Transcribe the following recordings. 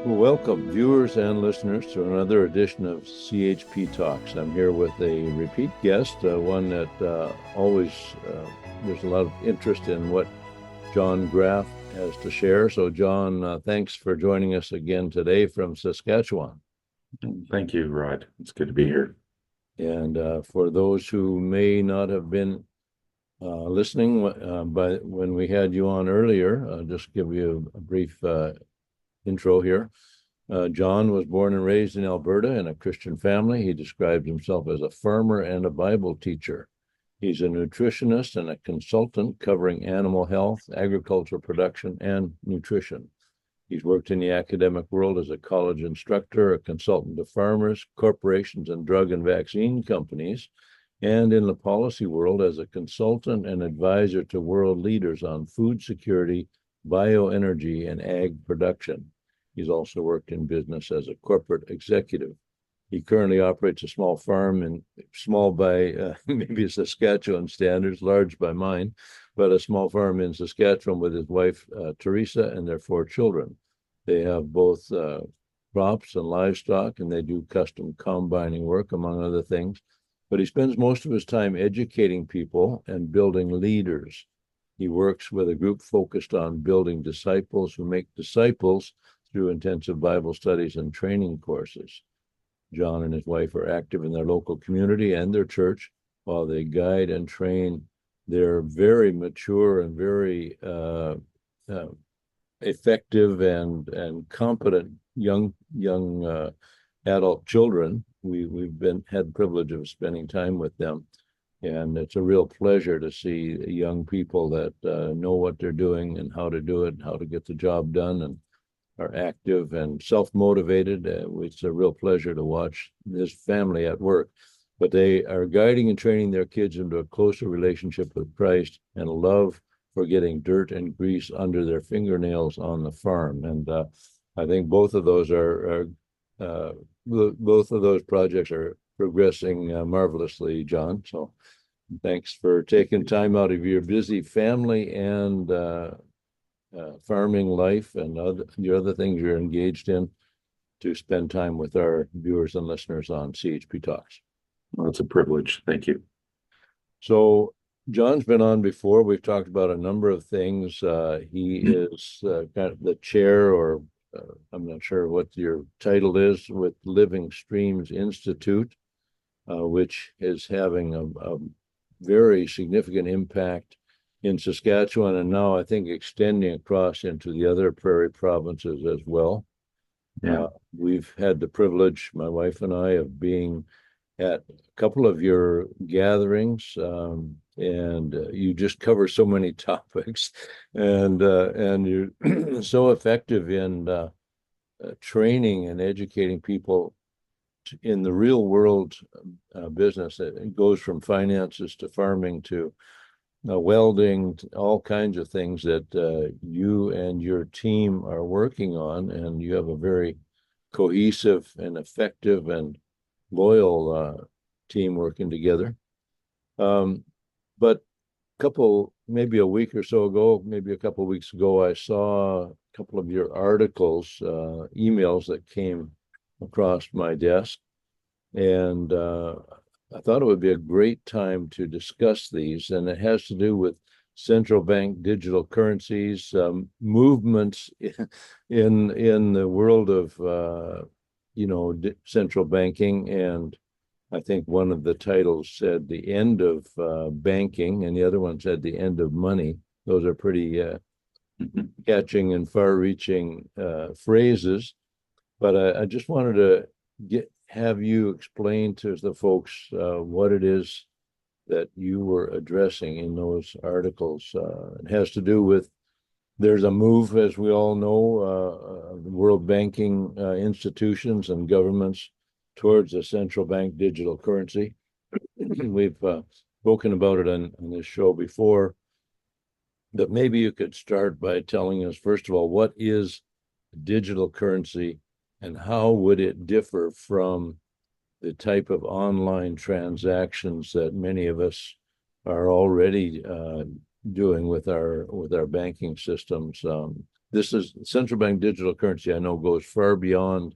Well, welcome, viewers and listeners, to another edition of CHP Talks. I'm here with a repeat guest, one that always there's a lot of interest in what John Graff has to share. So, John, thanks for joining us again today from Saskatchewan. Thank you, Rod. It's good to be here. And for those who may not have been listening but when we had you on earlier, I'll just give you a brief intro here. John was born and raised in Alberta in a Christian family. He described himself as a farmer and a Bible teacher. He's a nutritionist and a consultant covering animal health, agriculture production, and nutrition. He's worked in the academic world as a college instructor, a consultant to farmers, corporations, and drug and vaccine companies, and in the policy world as a consultant and advisor to world leaders on food security, bioenergy, and ag production. He's also worked in business as a corporate executive. He currently operates a small farm, and small by maybe Saskatchewan standards, large by mine, but a small farm in Saskatchewan with his wife, Teresa, and their 4 children. They have both crops and livestock, and they do custom combining work, among other things. But he spends most of his time educating people and building leaders. He works with a group focused on building disciples who make disciples through intensive Bible studies and training courses. John and his wife are active in their local community and their church while they guide and train their very mature and very effective and competent young adult children. We've had the privilege of spending time with them, and it's a real pleasure to see young people that know what they're doing and how to do it, how to get the job done, and are active and self-motivated. It's a real pleasure to watch this family at work. But they are guiding and training their kids into a closer relationship with Christ and a love for getting dirt and grease under their fingernails on the farm. And I think both of those projects are progressing marvelously, John. So thanks for taking time out of your busy family and farming life and the other things you're engaged in to spend time with our viewers and listeners on CHP Talks. Well, it's a privilege. Thank you. So John's been on before. We've talked about a number of things. He is kind of the chair, or I'm not sure what your title is, with Living Streams Institute, which is having a very significant impact in Saskatchewan, and now I think extending across into the other prairie provinces as well. Yeah. We've had the privilege, my wife and I, of being at a couple of your gatherings, and you just cover so many topics, and you're so effective in training and educating people in the real world business. It goes from finances to farming to welding, all kinds of things that you and your team are working on, and you have a very cohesive and effective and loyal team working together. But maybe a week or so ago, maybe a couple of weeks ago, I saw a couple of your articles, emails that came across my desk, and I thought it would be a great time to discuss these, and it has to do with central bank digital currencies, movements in the world of central banking. And I think one of the titles said the end of banking, and the other one said the end of money. Those are pretty catching and far-reaching phrases. But I just wanted to have you explain to the folks what it is that you were addressing in those articles. It has to do with, there's a move, as we all know, world banking institutions and governments towards a central bank digital currency. We've spoken about it on this show before, but maybe you could start by telling us, first of all, what is digital currency and how would it differ from the type of online transactions that many of us are already doing with our banking systems? this is central bank digital currency. I know goes far beyond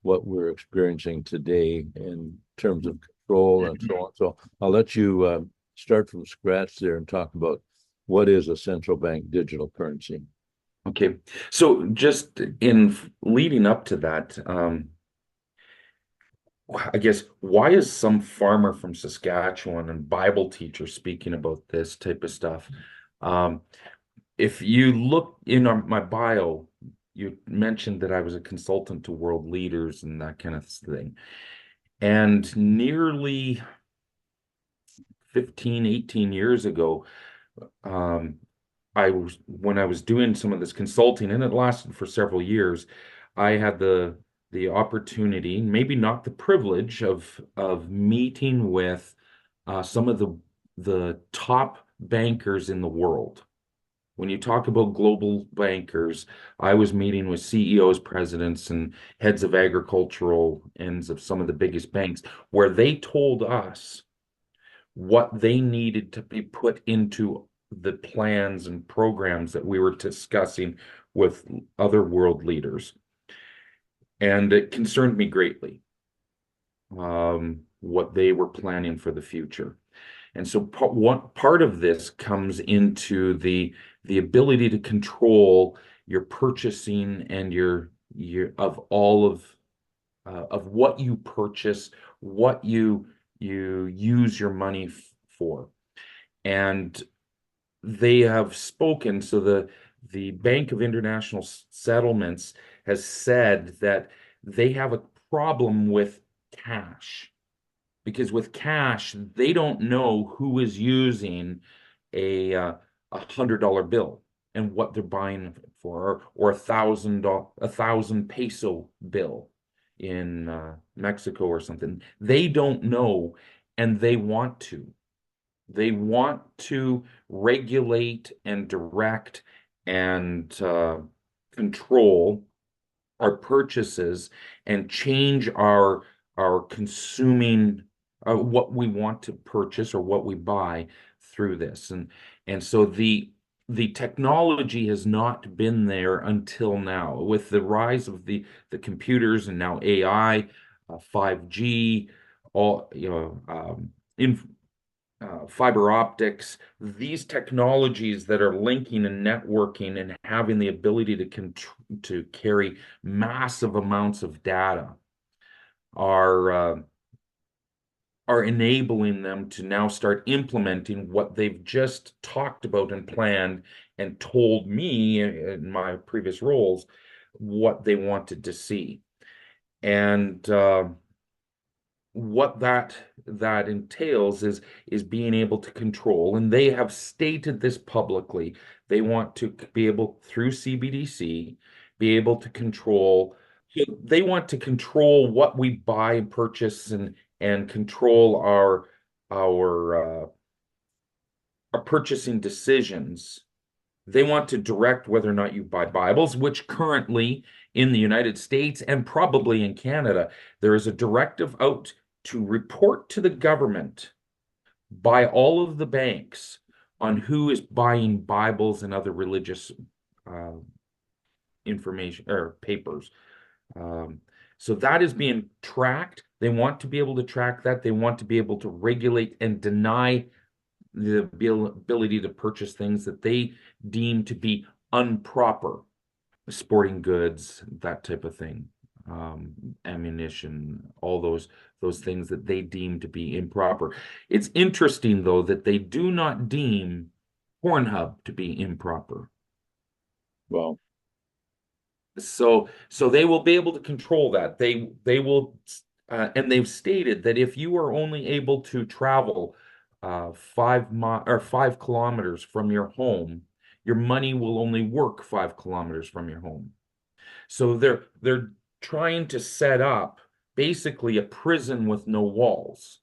what we're experiencing today in terms of control and so on. So I'll let you start from scratch there and talk about what is a central bank digital currency. Okay. So just in leading up to that, I guess, why is some farmer from Saskatchewan and Bible teacher speaking about this type of stuff? Um, if you look in my bio, you mentioned that I was a consultant to world leaders and that kind of thing. And nearly 15, 18 years ago, um, when I was doing some of this consulting, and it lasted for several years, I had the opportunity, maybe not the privilege, of meeting with some of the top bankers in the world. When you talk about global bankers, I was meeting with CEOs, presidents, and heads of agricultural ends of some of the biggest banks, where they told us what they needed to be put into the plans and programs that we were discussing with other world leaders. And it concerned me greatly, what they were planning for the future. And so part of this comes into the ability to control your purchasing and your of all of what you purchase, what you use your money for. And they have spoken, so the Bank of International Settlements has said that they have a problem with cash, because with cash they don't know who is using a $100 bill and what they're buying it for, or a thousand peso bill in Mexico or something. They don't know, and they want to. They want to regulate and direct and control our purchases and change our consuming, what we want to purchase or what we buy through this. And so the technology has not been there until now. With the rise of the computers and now AI, 5G, all in fiber optics, these technologies that are linking and networking and having the ability to carry massive amounts of data are enabling them to now start implementing what they've just talked about and planned and told me in my previous roles what they wanted to see. And what that entails is being able to control, and they have stated this publicly. They want to be able, through CBDC, be able to control. They want to control what we buy and purchase, and control our purchasing decisions. They want to direct whether or not you buy Bibles, which currently in the United States and probably in Canada, there is a directive out to report to the government by all of the banks on who is buying Bibles and other religious uh, information or papers. Um, so that is being tracked. They want to be able to track that. They want to be able to regulate and deny the ability to purchase things that they deem to be improper, sporting goods, that type of thing, ammunition, all those things that they deem to be improper. It's interesting, though, that they do not deem Pornhub to be improper. Well, So they will be able to control that. They will, and they've stated that if you are only able to travel 5 mi or 5 kilometers from your home, your money will only work 5 kilometers from your home. So they're trying to set up basically a prison with no walls.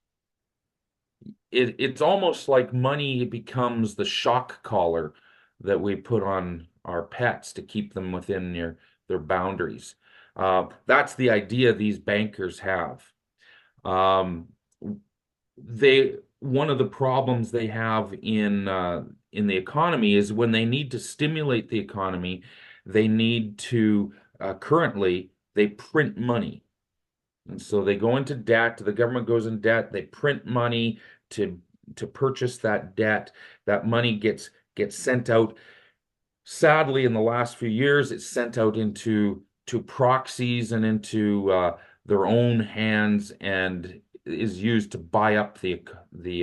It's almost like money becomes the shock collar that we put on our pets to keep them within their boundaries. That's the idea these bankers have. Um, one of the problems they have in the economy is when they need to stimulate the economy, they need to currently they print money. And so they go into debt, the government goes in debt, they print money to purchase that debt. That money gets sent out. Sadly, in the last few years, it's sent out into proxies and into their own hands and is used to buy up the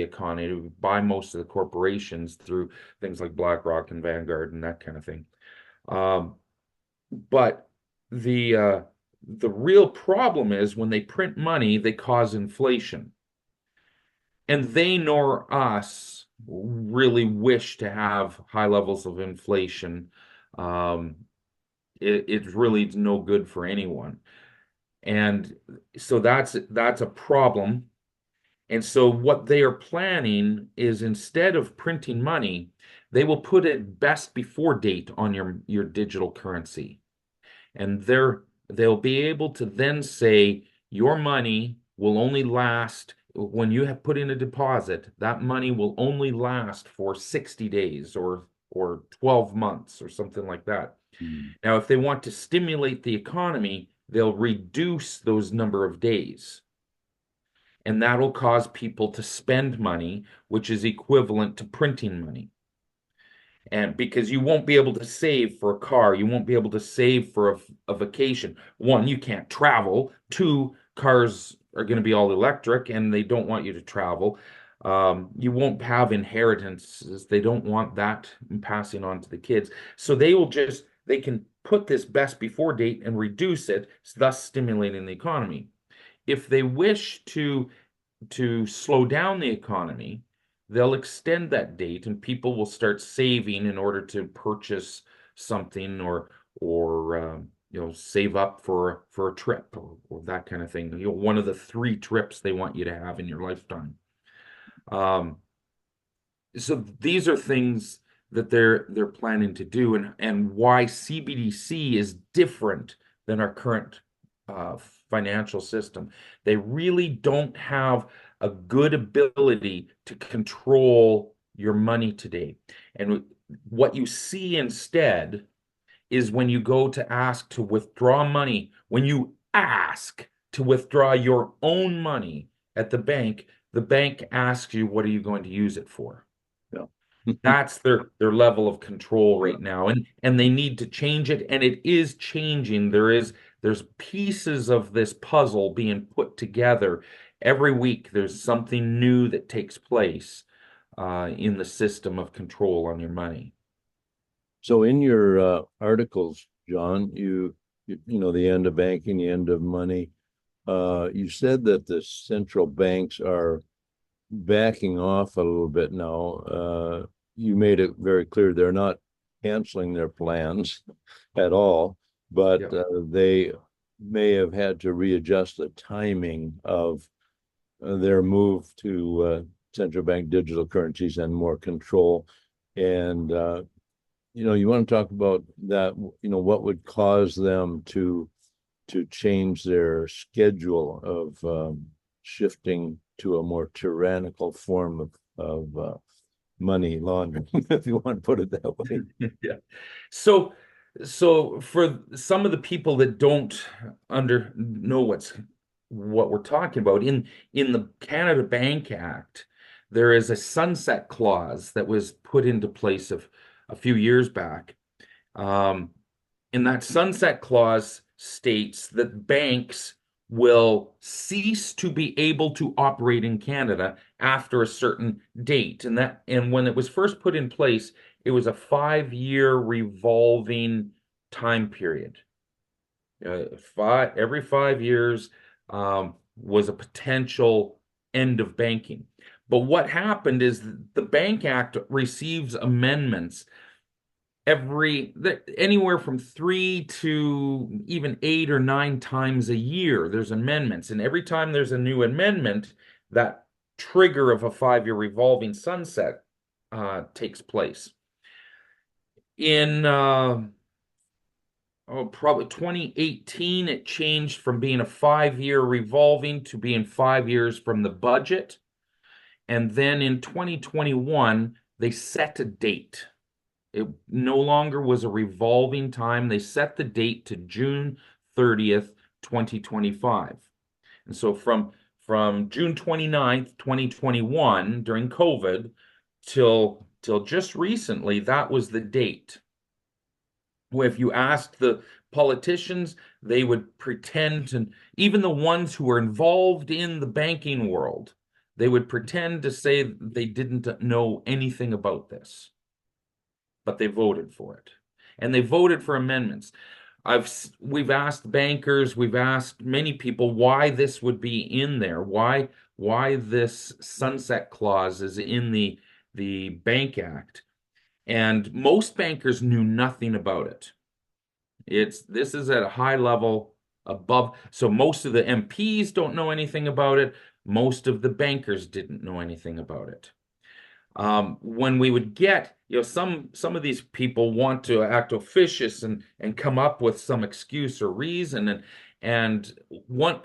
economy, to buy most of the corporations through things like BlackRock and Vanguard and that kind of thing. Um, but the real problem is when they print money, they cause inflation. And they nor us really wish to have high levels of inflation. Um, it's really no good for anyone. And so that's a problem. And so what they are planning is instead of printing money, they will put a best before date on your digital currency. And they'll be able to then say your money will only last when you have put in a deposit, that money will only last for 60 days or 12 months or something like that. Mm. Now, if they want to stimulate the economy, they'll reduce those number of days. And that'll cause people to spend money, which is equivalent to printing money. And because you won't be able to save for a car, you won't be able to save for a vacation. One, you can't travel. Two, cars are going to be all electric and they don't want you to travel. You won't have inheritances. They don't want that passing on to the kids. So they can put this best before date and reduce it, thus stimulating the economy. If they wish to slow down the economy, they'll extend that date and people will start saving in order to purchase something or save up for a trip or that kind of thing. One of the 3 trips they want you to have in your lifetime. Um, so these are things that they're planning to do, and why CBDC is different than our current uh, financial system. They really don't have a good ability to control your money today. And what you see instead is when you go to ask to withdraw money, when you ask to withdraw your own money at the bank asks you, what are you going to use it for? Yeah. That's their level of control Yeah. right now, and they need to change it, and it is changing. There's pieces of this puzzle being put together. Every week there's something new that takes place in the system of control on your money. So in your articles, John, you know the end of banking, the end of money. You said that the central banks are backing off a little bit now. You made it very clear they're not canceling their plans at all, but Yeah. they may have had to readjust the timing of their move to central bank digital currencies and more control. And you want to talk about that, what would cause them to change their schedule of shifting to a more tyrannical form of money laundering, if you want to put it that way. Yeah. So for some of the people that don't know what we're talking about, in the Canada Bank Act, there is a sunset clause that was put into place of a few years back. Um, and that sunset clause states that banks will cease to be able to operate in Canada after a certain date. And when it was first put in place, it was a 5-year revolving time period. Every 5 years was a potential end of banking. But what happened is the Bank Act receives amendments anywhere from 3 to even 8 or 9 times a year. There's amendments, and every time there's a new amendment, that trigger of a 5-year revolving sunset takes place. In probably 2018, it changed from being a 5-year revolving to being 5 years from the budget. And then in 2021, they set a date. It no longer was a revolving time. They set the date to June 30th, 2025. And so from June 29th, 2021, during COVID, till just recently, that was the date. If you asked the politicians, they would pretend, and even the ones who were involved in the banking world, they would pretend to say they didn't know anything about this, but they voted for it. And they voted for amendments. We've asked bankers, we've asked many people why this would be in there, why this sunset clause is in the Bank Act. And most bankers knew nothing about it. This is at a high level above. So most of the MPs don't know anything about it. Most of the bankers didn't know anything about it. When we would get, some of these people want to act officious and come up with some excuse or reason. And one,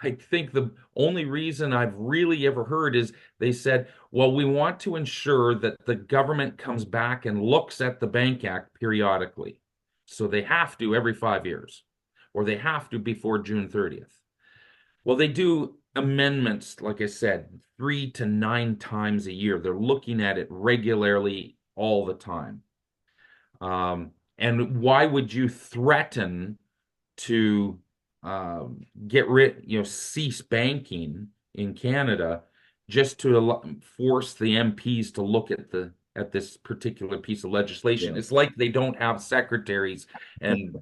I think the only reason I've really ever heard is they said, well, we want to ensure that the government comes back and looks at the Bank Act periodically. So they have to every 5 years, or they have to before June 30th. Well, they do amendments, like I said, 3 to 9 times a year. They're looking at it regularly all the time. And why would you threaten to cease banking in Canada just to force the MPs to look at this particular piece of legislation? Yeah. It's like they don't have secretaries and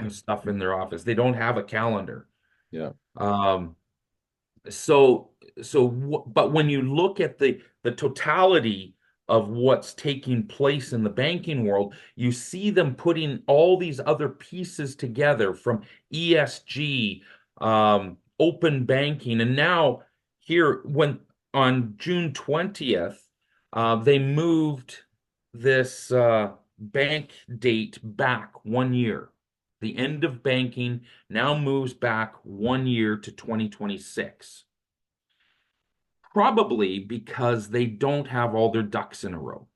stuff in their office. They don't have a calendar. Yeah. But when you look at the totality of what's taking place in the banking world, you see them putting all these other pieces together, from ESG, open banking, and now here, when on June 20th, they moved this bank date back 1 year. The end of banking now moves back 1 year to 2026. Probably because they don't have all their ducks in a row.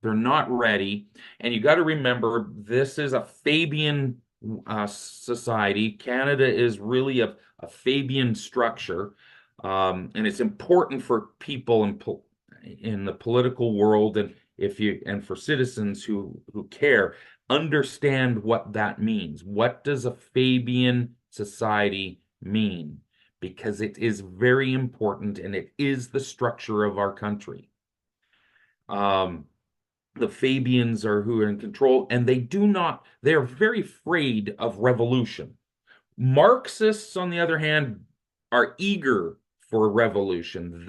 They're not ready. And you got to remember, this is a Fabian society. Canada is really a Fabian structure. And it's important for people in the political world, and for citizens who care, understand what that means. What does a Fabian society mean? Because it is very important, and it is the structure of our country. The Fabians are who are in control, and they're very afraid of revolution. Marxists, on the other hand, are eager for revolution.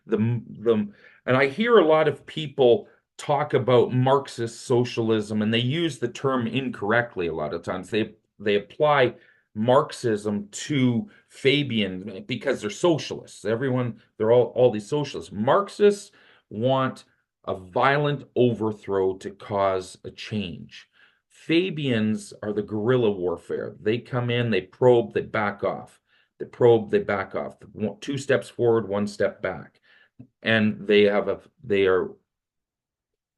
And I hear a lot of people talk about Marxist socialism, and they use the term incorrectly a lot of times. They apply Marxism to Fabian because they're socialists. They're all these socialists. Marxists want a violent overthrow to cause a change. Fabians are the guerrilla warfare. They come in, they probe, they back off. They probe, they back off. 2 steps forward, 1 step back. And they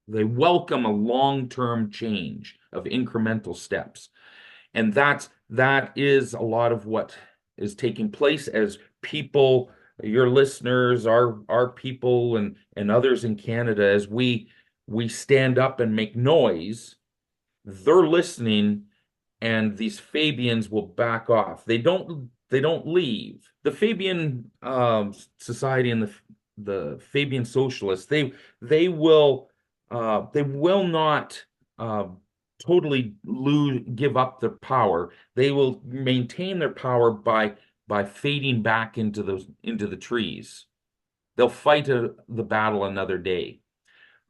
welcome a long-term change of incremental steps. And that is a lot of what is taking place as people, your listeners, our people, and others in Canada, as we stand up and make noise. They're listening, and these Fabians will back off. They don't leave. The Fabian society and the Fabian socialists, they will not totally give up their power. They will maintain their power by fading back into the trees. They'll fight the battle another day.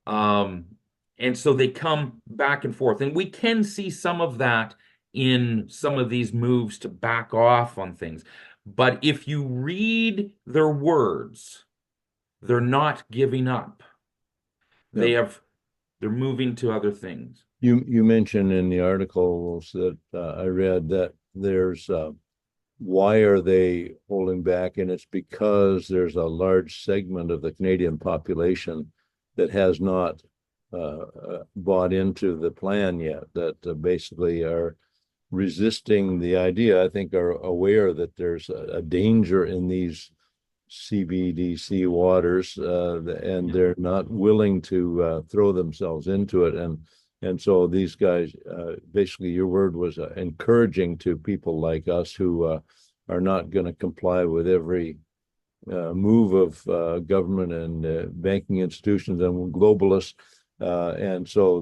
And so they come back and forth. And we can see some of that in some of these moves to back off on things. But if you read their words, they're not giving up. Yeah. They're moving to other things. You mentioned in the articles that I read that there's why are they holding back? And it's because there's a large segment of the Canadian population that has not bought into the plan yet, that basically are resisting the idea. I think are aware that there's a danger in these CBDC waters, and they're not willing to throw themselves into it. And so these guys, basically, your word was encouraging to people like us who are not going to comply with every move of government and banking institutions and globalists. And so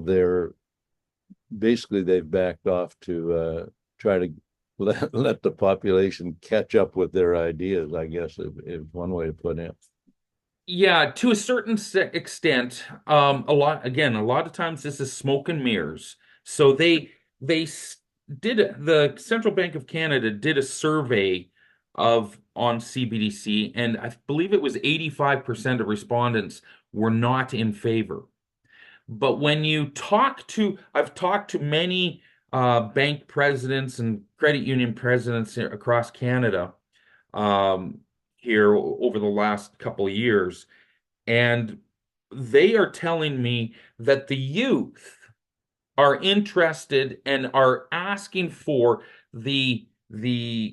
they've backed off to try to let the population catch up with their ideas, I guess, is one way to put it. Yeah, to a certain extent, a lot of times this is smoke and mirrors. So the Central Bank of Canada did a survey of on CBDC, and I believe it was 85% of respondents were not in favor. But when I've talked to many bank presidents and credit union presidents across Canada, um, here over the last couple of years, and they are telling me that the youth are interested and are asking for the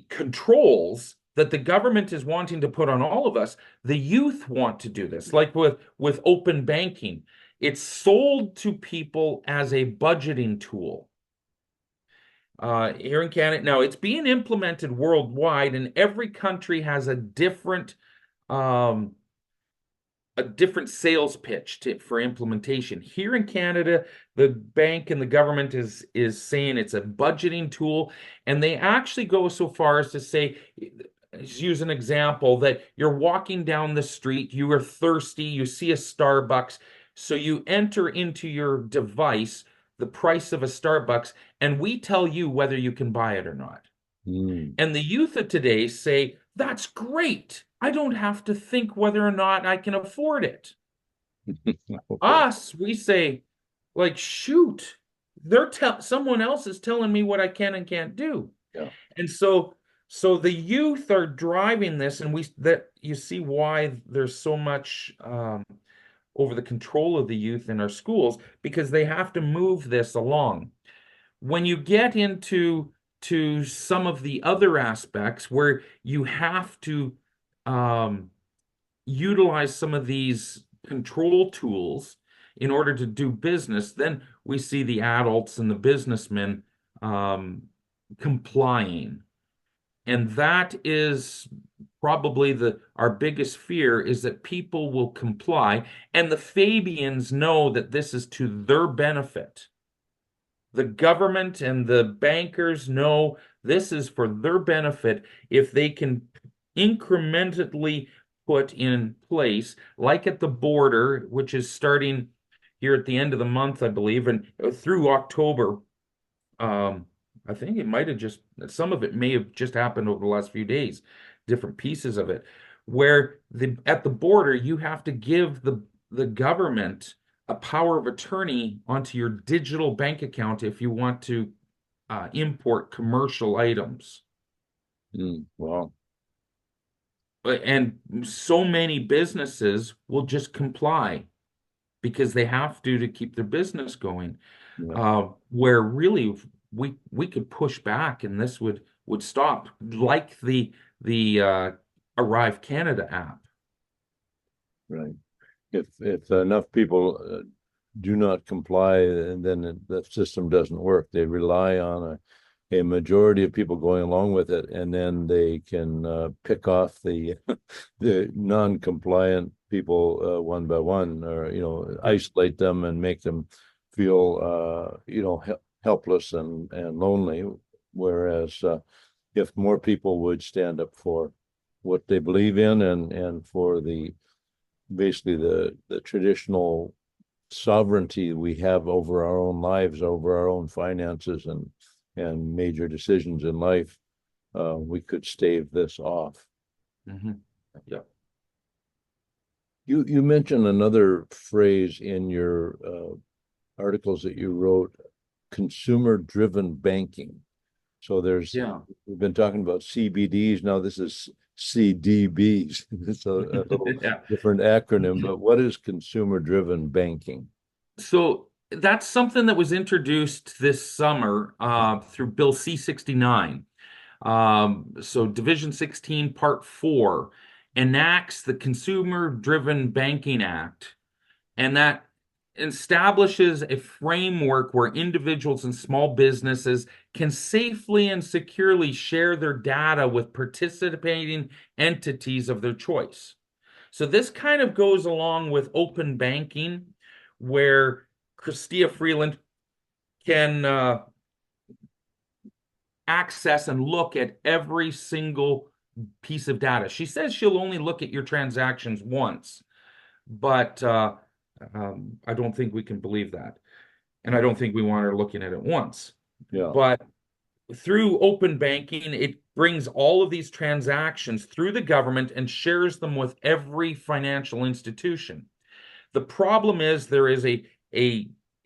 controls that the government is wanting to put on all of us. The youth want to do this, like with open banking. It's sold to people as a budgeting tool. Here in Canada, now it's being implemented worldwide, and every country has um, a different sales pitch for implementation. Here in Canada, the bank and the government is saying it's a budgeting tool, and they actually go so far as to say, let's use an example, that you're walking down the street, you are thirsty, you see a Starbucks, so you enter into your device the price of a Starbucks, and we tell you whether you can buy it or not. Mm. And the youth of today say, that's great. I don't have to think whether or not I can afford it. Okay. Us, we say, like, shoot, someone else is telling me what I can and can't do. Yeah. And so the youth are driving this, and that you see why there's so much over the control of the youth in our schools, because they have to move this along. When you get into some of the other aspects where you have to um, utilize some of these control tools in order to do business, then we see the adults and the businessmen um, complying. And that is probably our biggest fear, is that people will comply. And the Fabians know that this is to their benefit. The government and the bankers know this is for their benefit if they can incrementally put in place, like at the border, which is starting here at the end of the month, I believe, and through October. I think it might have some of it may have just happened over the last few days, different pieces of it, where at the border you have to give the government a power of attorney onto your digital bank account if you want to import commercial items. Wow. And so many businesses will just comply because they have to keep their business going. Yeah. Where really we could push back and this would stop, like the Arrive Canada app. Right. If enough people do not comply, then the system doesn't work. They rely on a majority of people going along with it, and then they can pick off the the non-compliant people one by one, or isolate them and make them feel helpless and lonely. Whereas if more people would stand up for what they believe in, and for basically the traditional sovereignty we have over our own lives, over our own finances and major decisions in life, we could stave this off. Mm-hmm. Yeah. You mentioned another phrase in your articles that you wrote, consumer-driven banking. So we've been talking about CBDs. Now this is CDBs. It's a little Yeah. different acronym, but what is consumer-driven banking? So that's something that was introduced this summer through Bill C-69. So Division 16, Part 4 enacts the Consumer Driven Banking Act, and that establishes a framework where individuals and small businesses can safely and securely share their data with participating entities of their choice. So this kind of goes along with open banking, where Christia Freeland can access and look at every single piece of data. She says she'll only look at your transactions once, but I don't think we can believe that. And I don't think we want her looking at it once. Yeah. But through open banking, it brings all of these transactions through the government and shares them with every financial institution. The problem is there is a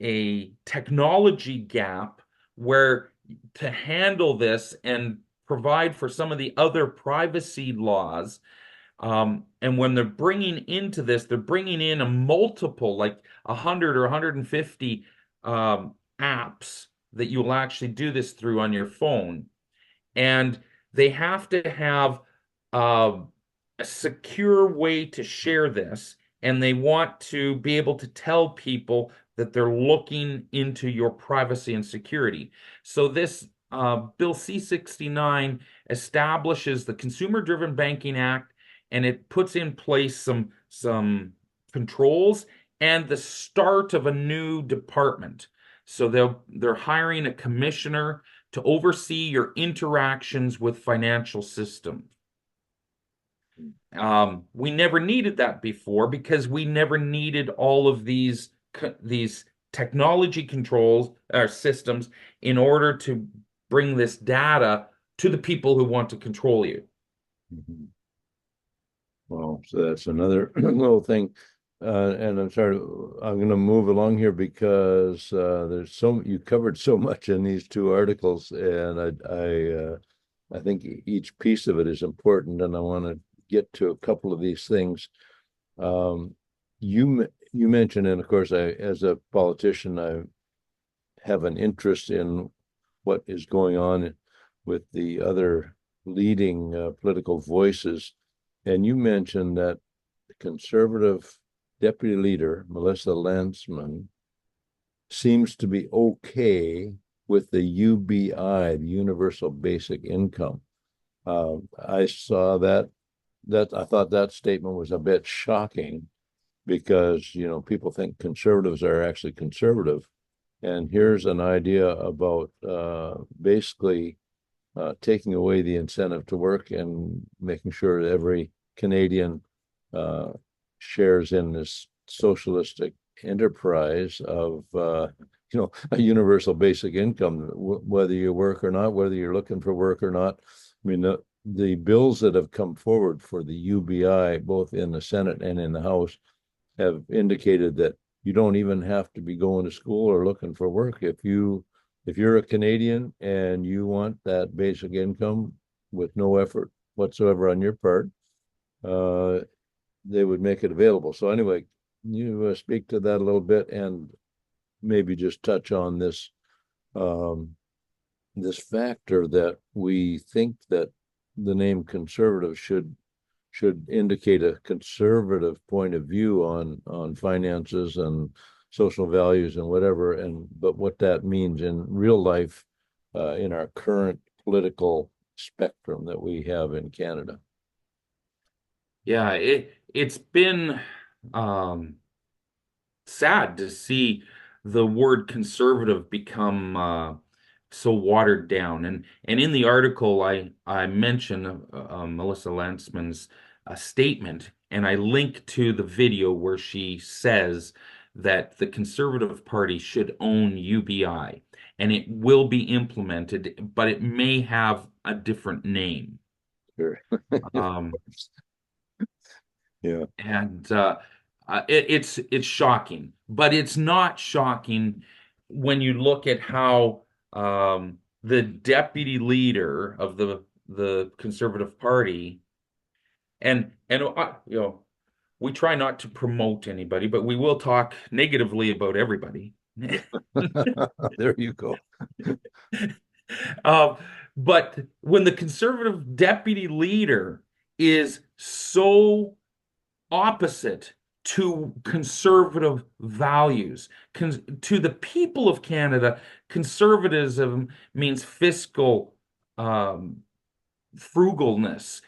a technology gap where to handle this and provide for some of the other privacy laws. And when they're bringing into this, they're bringing in a multiple, like 100 or 150 apps that you will actually do this through on your phone. And they have to have uh, a secure way to share this. And they want to be able to tell people that they're looking into your privacy and security. So this Bill C-69 establishes the Consumer Driven Banking Act, and it puts in place some controls and the start of a new department. So they're hiring a commissioner to oversee your interactions with financial systems. We never needed that before because we never needed all of these technology controls or systems in order to bring this data to the people who want to control you. Mhm. Well, so that's another little thing. And I'm sorry, I'm going to move along here because there's you covered so much in these two articles, and I think each piece of it is important, and I want to get to a couple of these things. You mentioned, and of course, as a politician, I have an interest in what is going on with the other leading political voices. And you mentioned that the conservative deputy leader, Melissa Lantsman, seems to be okay with the UBI, the Universal Basic Income. I saw that I thought that statement was a bit shocking because, people think conservatives are actually conservative. And here's an idea about basically taking away the incentive to work and making sure that every Canadian uh, shares in this socialistic enterprise of a universal basic income, whether you work or not, whether you're looking for work or not. I mean, the bills that have come forward for the UBI, both in the Senate and in the House, have indicated that you don't even have to be going to school or looking for work. If you're a Canadian and you want that basic income with no effort whatsoever on your part, uh, they would make it available. So anyway, you speak to that a little bit and maybe just touch on um, this factor that we think that the name conservative should indicate a conservative point of view on finances and social values and whatever, but what that means in real life in our current political spectrum that we have in Canada. Yeah, it's been um, sad to see the word conservative become so watered down. And in the article, I mention Melissa Lantsman's statement, and I link to the video where she says that the Conservative Party should own UBI, and it will be implemented, but it may have a different name. Sure. Um, Yeah. and it's shocking, but it's not shocking when you look at how the deputy leader of the Conservative Party and we try not to promote anybody, but we will talk negatively about everybody. There you go. Uh, but when the conservative deputy leader is so opposite to conservative values, to the people of Canada, conservatism means fiscal frugalness,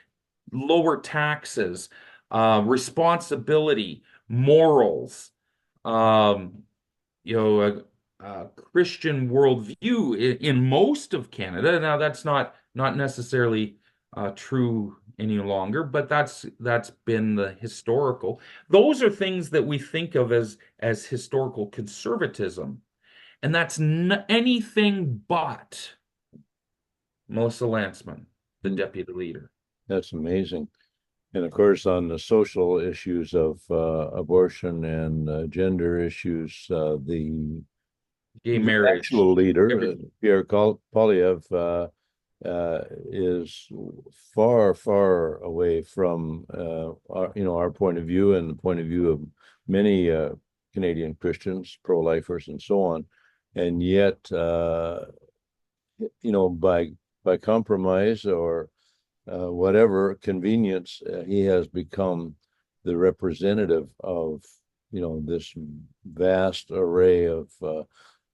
lower taxes, responsibility, morals, you know, a Christian worldview in most of Canada. Now, that's not necessarily true any longer, but that's been the historical. Those are things that we think of as historical conservatism, and that's anything but Melissa Lantsman, the deputy leader. That's amazing. And of course, on the social issues of abortion and gender issues, Gay the marriage, actual leader, everything. Pierre Polyev, is far, far away from our point of view and the point of view of many Canadian Christians, pro-lifers, and so on. And yet, by compromise or whatever convenience, he has become the representative of this vast array of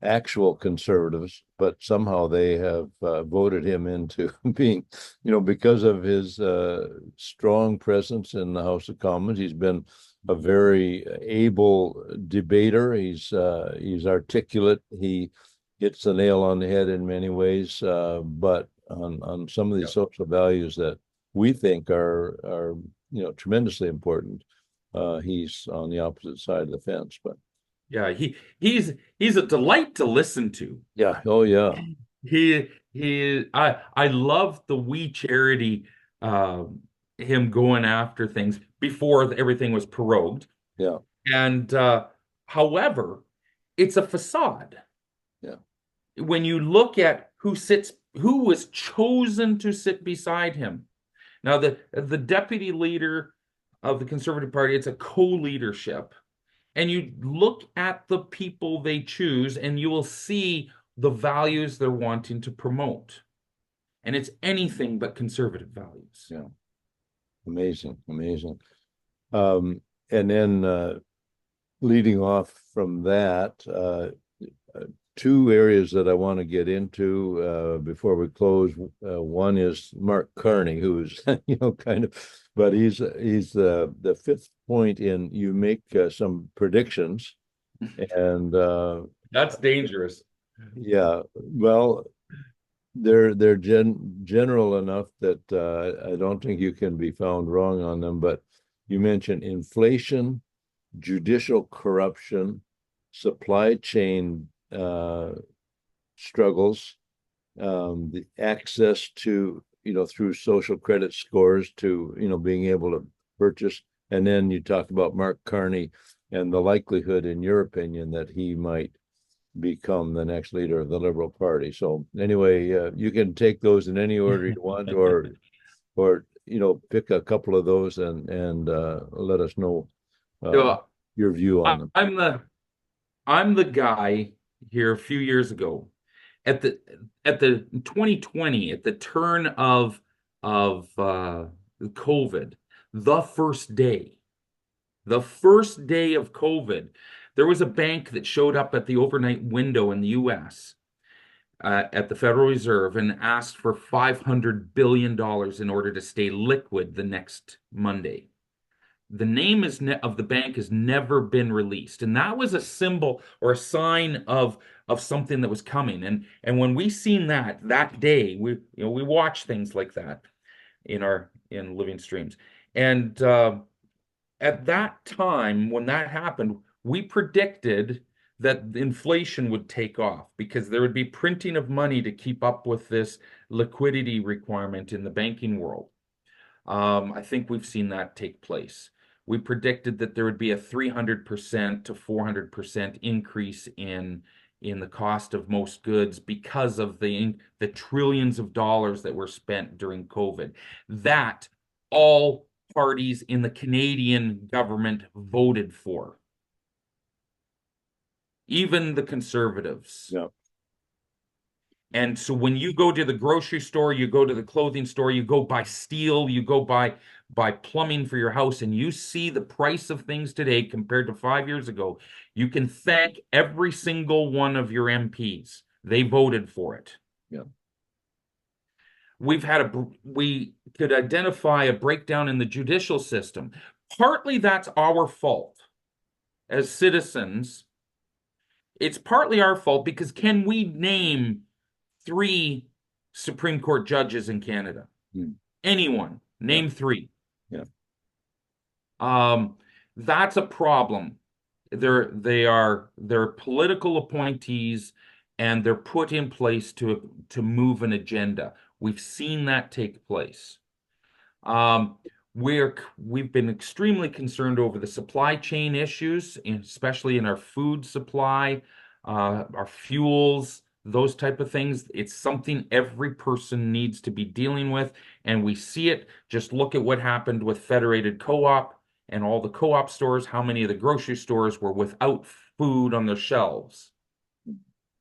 actual conservatives, but somehow they have voted him into being, because of his strong presence in the House of Commons. He's been a very able debater. He's articulate. He hits the nail on the head in many ways, but on some of these social values that we think are tremendously important, he's on the opposite side of the fence. But Yeah, he's a delight to listen to. yeah, oh yeah, I love the We Charity, him going after things before everything was prorogued. yeah, And however, it's a facade. yeah, When you look at who was chosen to sit beside him. Now, the deputy leader of the Conservative Party, it's a co-leadership. And you look at the people they choose, and you will see the values they're wanting to promote. And it's anything but conservative values. yeah. Amazing, amazing. And then leading off from that, two areas that I want to get into before we close. One is Mark Carney, who's kind of, but he's the fifth point in you make some predictions, and That's dangerous. yeah, well, they're general enough that I don't think you can be found wrong on them. But you mentioned inflation, judicial corruption, supply chain struggles, the access to, through social credit scores to, being able to purchase. And then you talk about Mark Carney and the likelihood, in your opinion, that he might become the next leader of the Liberal Party. So anyway, you can take those in any order you want, or pick a couple of those and let us know So your view on I, them. I'm the guy here a few years ago at the 2020, at the turn of COVID, the first day of COVID, there was a bank that showed up at the overnight window in the US at the Federal Reserve and asked for $500 billion in order to stay liquid the next Monday. The name of the bank has never been released, and that was a symbol or a sign of something that was coming. And when we seen that day, we watch things like that in living streams. And at that time, when that happened, we predicted that inflation would take off because there would be printing of money to keep up with this liquidity requirement in the banking world. I think we've seen that take place. We predicted that there would be a 300% to 400% increase in the cost of most goods because of the trillions of dollars that were spent during COVID. That all parties in the Canadian government voted for, even the Conservatives. Yeah. And so when you go to the grocery store, you go to the clothing store, you go buy steel, you go buy plumbing for your house, and you see the price of things today compared to 5 years ago, you can thank every single one of your MPs. They voted for it. Yeah. We could identify a breakdown in the judicial system. Partly that's our fault as citizens. It's partly our fault because can we name 3 Supreme Court judges in Canada? Hmm. Anyone? Yeah. Name 3. Yeah. That's a problem. They're political appointees, and they're put in place to move an agenda. We've seen that take place. We've been extremely concerned over the supply chain issues, especially in our food supply, our fuels, those type of things. It's something every person needs to be dealing with, and we see it. Just look at what happened with Federated Co-op and all the co-op stores, how many of the grocery stores were without food on their shelves.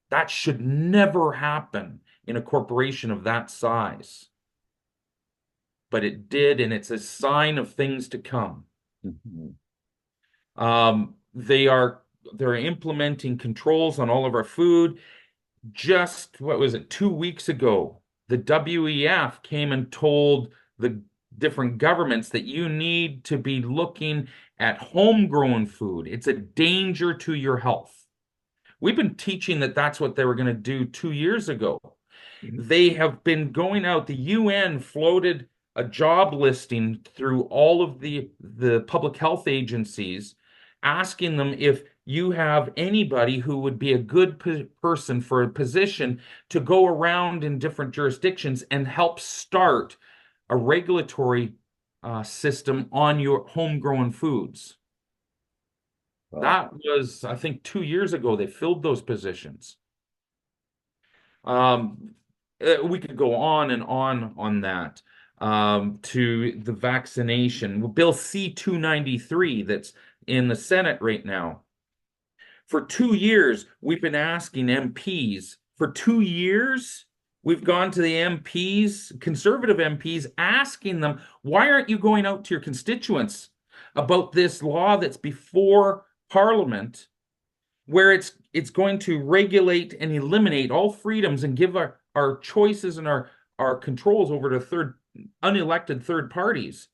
That should never happen in a corporation of that size. But it did, and it's a sign of things to come. Mhm. They're implementing controls on all of our food. Just what was it, 2 weeks ago, the WEF came and told the different governments that you need to be looking at homegrown food. It's a danger to your health. We've been teaching that that's what they were going to do 2 years ago. They have been going out. The UN floated a job listing through all of the public health agencies, asking them if you have anybody who would be a good person for a position to go around in different jurisdictions and help start a regulatory system on your homegrown foods. Wow. That was, I think, 2 years ago, they filled those positions. We could go on and on that. To the vaccination, Bill C-293 that's in the Senate right now. For 2 years, we've been asking MPs. For 2 years, we've gone to the MPs, conservative MPs, asking them, why aren't you going out to your constituents about this law that's before Parliament, where it's going to regulate and eliminate all freedoms and give our choices and our controls over to unelected third parties,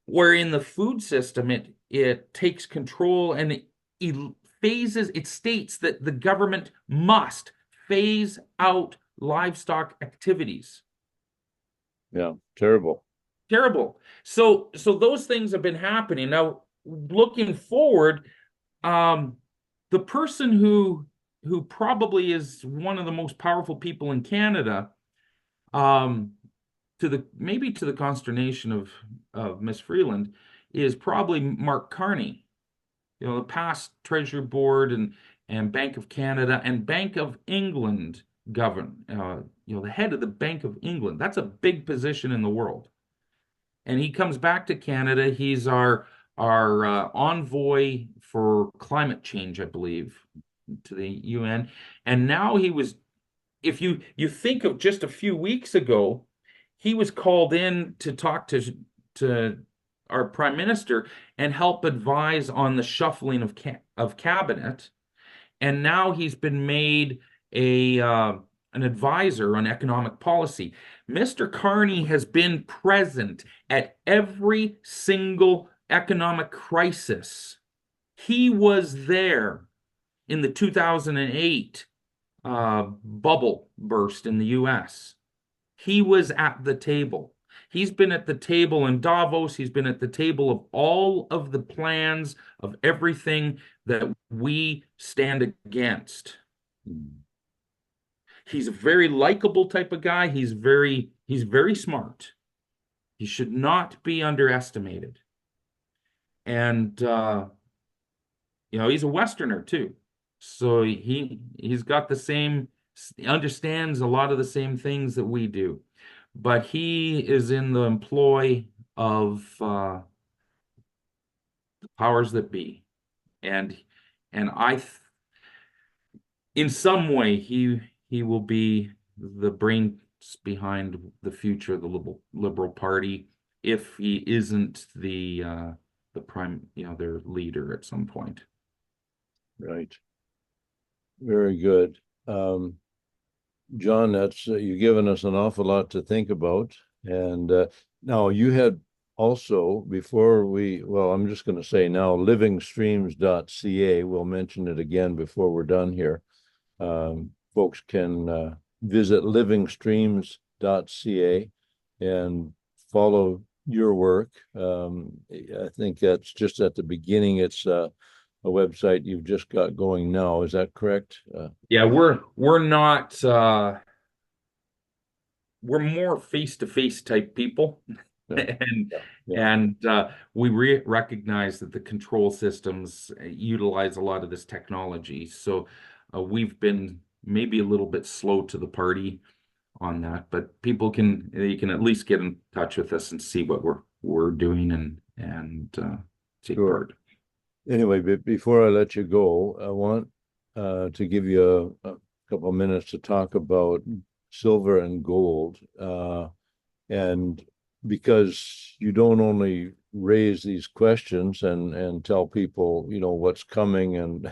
where in the food system it takes control and it states that the government must phase out livestock activities. Yeah. Terrible. Terrible. So those things have been happening. Now, looking forward, the person who probably is one of the most powerful people in Canada, maybe to the consternation of Miss Freeland, is probably Mark Carney. You know, the past Treasury Board and Bank of Canada and Bank of England the head of the Bank of England. That's a big position in the world. And he comes back to Canada. He's our envoy for climate change, I believe, to the UN. And now if you think of just a few weeks ago, he was called in to talk to our prime minister and help advise on the shuffling of cabinet. And now he's been made an advisor on economic policy. Mr. Carney has been present at every single economic crisis. He was there in the 2008 bubble burst in the US. He was at the table. He's been at the table in Davos. He's been at the table of all of the plans of everything that we stand against. He's a very likable type of guy. He's very smart. He should not be underestimated. And he's a Westerner too. So he's got he understands a lot of the same things that we do. But he is in the employ of the powers that be. And in some way, he will be the brains behind the future of the Liberal Party if he isn't the prime, their leader at some point. Right. Very good. John, that's you've given us an awful lot to think about. And now you had also, I'm just going to say now, livingstreams.ca, we'll mention it again before we're done here. Folks can visit livingstreams.ca and follow your work. I think that's just at the beginning. It's a website you've just got going now. Is that correct? Yeah, we're not we're more face-to-face type people. Yeah, and yeah, and we recognize that the control systems utilize a lot of this technology. So we've been maybe a little bit slow to the party on that, but you can at least get in touch with us and see what we're doing and take sure. part. Anyway, before I let you go, I want to give you a couple of minutes to talk about silver and gold. And because you don't only raise these questions and tell people, what's coming and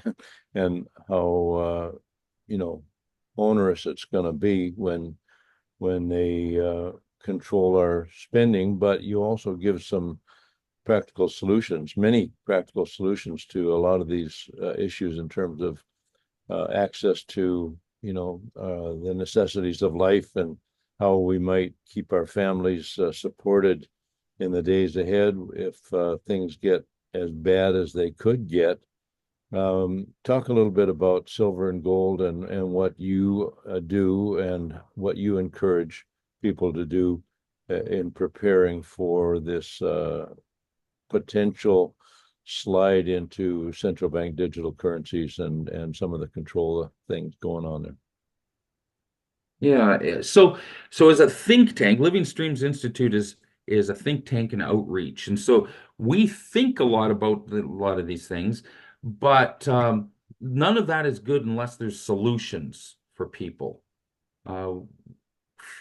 and how onerous it's going to be when they control our spending, but you also give some practical solutions, many practical solutions to a lot of these issues in terms of access to, the necessities of life and how we might keep our families supported in the days ahead if things get as bad as they could get. Talk a little bit about silver and gold and what you do and what you encourage people to do in preparing for this potential slide into central bank digital currencies and some of the control things going on there. Yeah. So as a think tank, Living Streams Institute is a think tank and outreach, and so we think a lot about a lot of these things, but none of that is good unless there's solutions for people. Uh,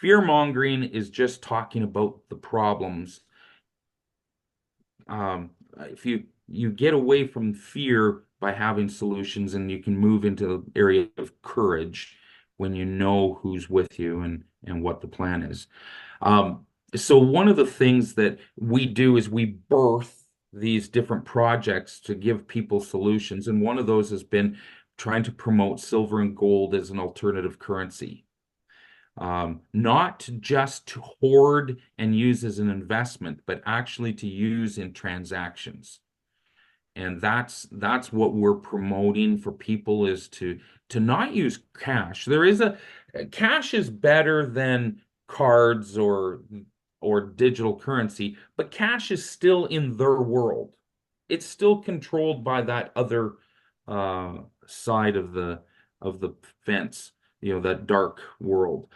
Fear mongering is just talking about the problems. If you get away from fear by having solutions, and you can move into the area of courage when you know who's with you and what the plan is. So one of the things that we do is we birth these different projects to give people solutions, and one of those has been trying to promote silver and gold as an alternative currency. Not just to hoard and use as an investment, but actually to use in transactions. And that's what we're promoting for people, is to not use cash. Cash is better than cards or digital currency, but cash is still in their world. It's still controlled by that other side of the fence, that dark world.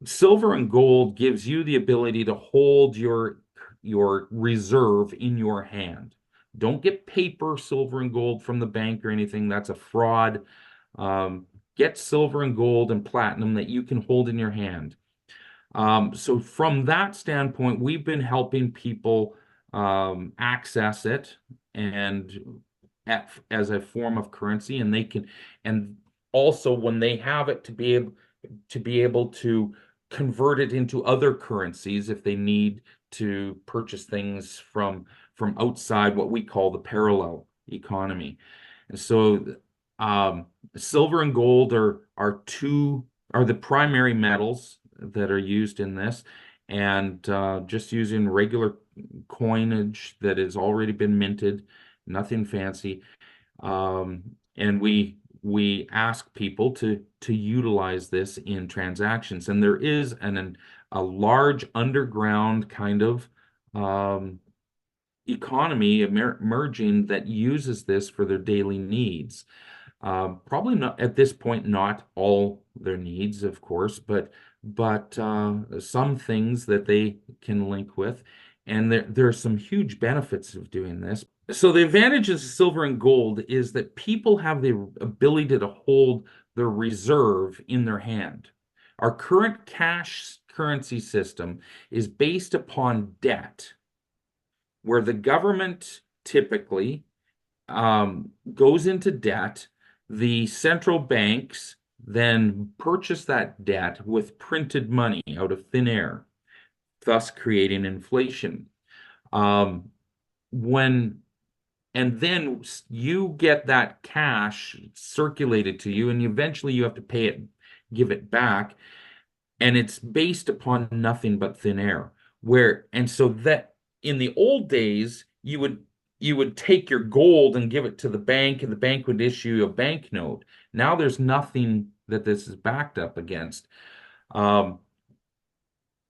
Silver and gold gives you the ability to hold your reserve in your hand. Don't get paper silver and gold from the bank or anything. That's a fraud. Get silver and gold and platinum that you can hold in your hand. So from that standpoint, we've been helping people access it and as a form of currency, and and also when they have it, to be able to convert it into other currencies if they need to purchase things from outside what we call the parallel economy. And so silver and gold are the primary metals that are used in this, and just using regular coinage that has already been minted, nothing fancy. And we ask people to utilize this in transactions, and there is a large underground kind of economy emerging that uses this for their daily needs. Probably not at this point, not all their needs, of course, but some things that they can link with. And there are some huge benefits of doing this. So the advantages of silver and gold is that people have the ability to hold their reserve in their hand. Our current cash currency system is based upon debt, where the government typically goes into debt. The central banks then purchase that debt with printed money out of thin air, thus creating inflation. Um, when and then you get that cash circulated to you, and eventually you have to pay it, give it back, and it's based upon nothing but thin air. And so that in the old days, you would take your gold and give it to the bank, and the bank would issue a banknote. Now there's nothing that this is backed up against. Um,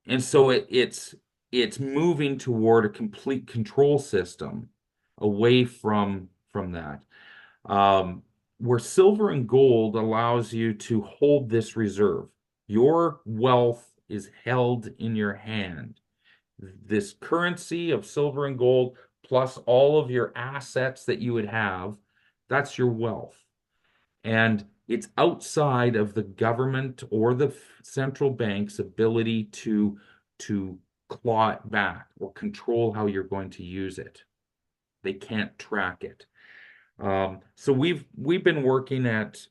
and so it's moving toward a complete control system away from that. Um, where silver and gold allows you to hold this reserve. Your wealth is held in your hand. This currency of silver and gold, plus all of your assets that you would have, that's your wealth. And it's outside of the government or the central bank's ability to claw it back or control how you're going to use it. They can't track it. So we've been working at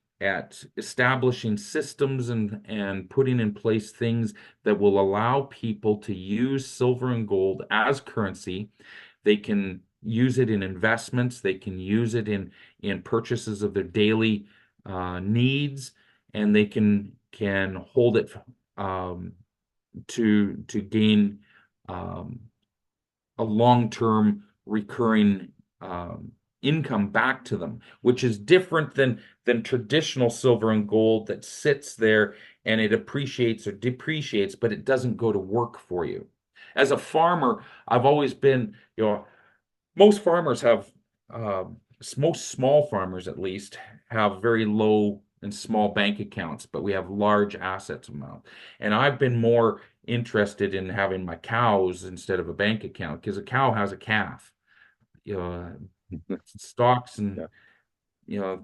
establishing systems and putting in place things that will allow people to use silver and gold as currency. They can use it in investments. They can use it in purchases of their daily needs, and they can hold it to gain a long-term recurring income back to them, which is different than traditional silver and gold that sits there and it appreciates or depreciates, but it doesn't go to work for you. As a farmer, I've always been, most farmers have, most small farmers at least, have very low and small bank accounts, but we have large assets amount. And I've been more interested in having my cows instead of a bank account, because a cow has a calf. Stocks and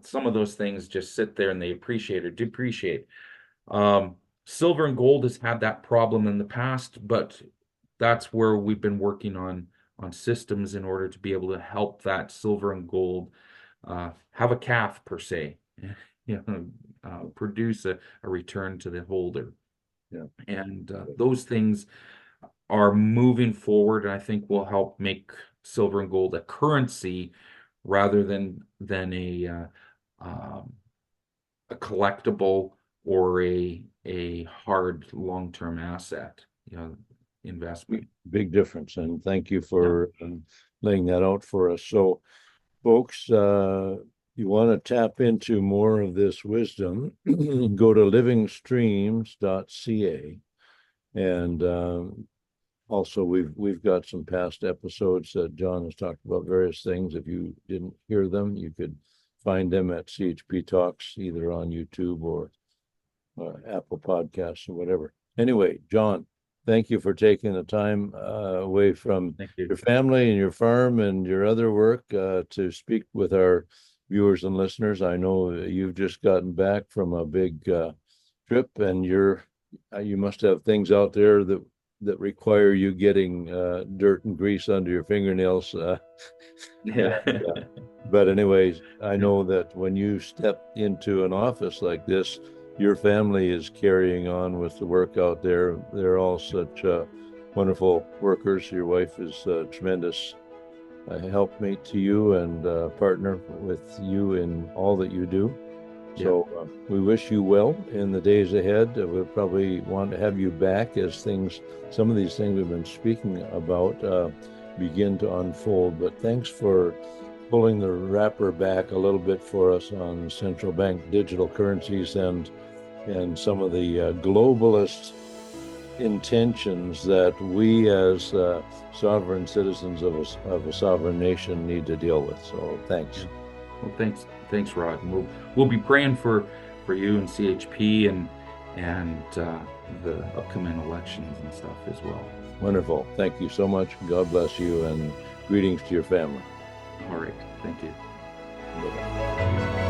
some of those things just sit there and they appreciate or depreciate. Silver and gold has had that problem in the past, but that's where we've been working on systems in order to be able to help that silver and gold have a calf per se, produce a return to the holder. Yeah. And those things are moving forward, and I think will help make silver and gold a currency rather than a collectible or a hard long-term asset, investment. Big difference, and thank you for laying that out for us. So, folks, you want to tap into more of this wisdom, go to livingstreams.ca, and also we've got some past episodes that John has talked about various things. If you didn't hear them, you could find them at CHP Talks, either on YouTube or Apple Podcasts or whatever. Anyway, John, thank you for taking the time away from your family and your farm and your other work to speak with our viewers and listeners. I know you've just gotten back from a big trip, and you must have things out there that require you getting dirt and grease under your fingernails. But anyways, I know that when you step into an office like this, your family is carrying on with the work out there. They're all such wonderful workers. Your wife is a tremendous helpmate to you and partner with you in all that you do. So we wish you well in the days ahead. We'll probably want to have you back as some of these things we've been speaking about begin to unfold. But thanks for pulling the wrapper back a little bit for us on central bank digital currencies and some of the globalist intentions that we as sovereign citizens of a sovereign nation need to deal with. So thanks. Well, thanks, Rod. And we'll be praying for you and CHP and the upcoming elections and stuff as well. Wonderful. Thank you so much. God bless you, and greetings to your family. All right. Thank you. Bye-bye.